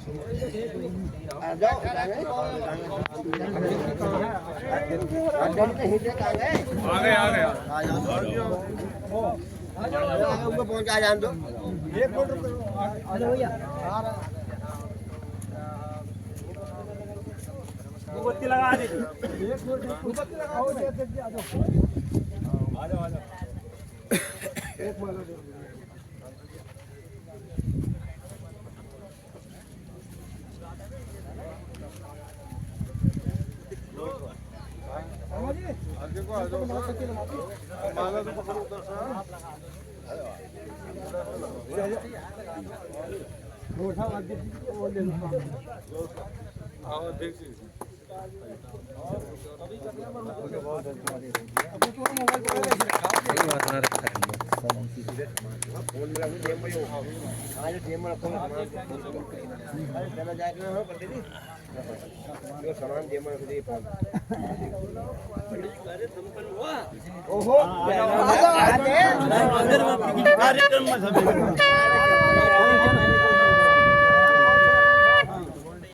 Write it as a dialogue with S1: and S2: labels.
S1: जाओ आ गए उनको पहुंचा जान दो 1 मिनट आ जाओ भैया मोमबत्ती लगा दीजिए 1 मिनट मोमबत्ती लगाओ आ जाओ 1 मिनट आगे को आ जाओ माला तो पकड़ो उधर से उठा आगे वो ले लो आओ देखिए अभी करना मत बहुत अपने तो मोबाइल पे ये बात ना रखा है फोन मिला के गेम में आज गेम में फोन अरे चला जाएगा हो कर दे जो सामान गेम में दे पाल ओहो कार्यक्रम में सब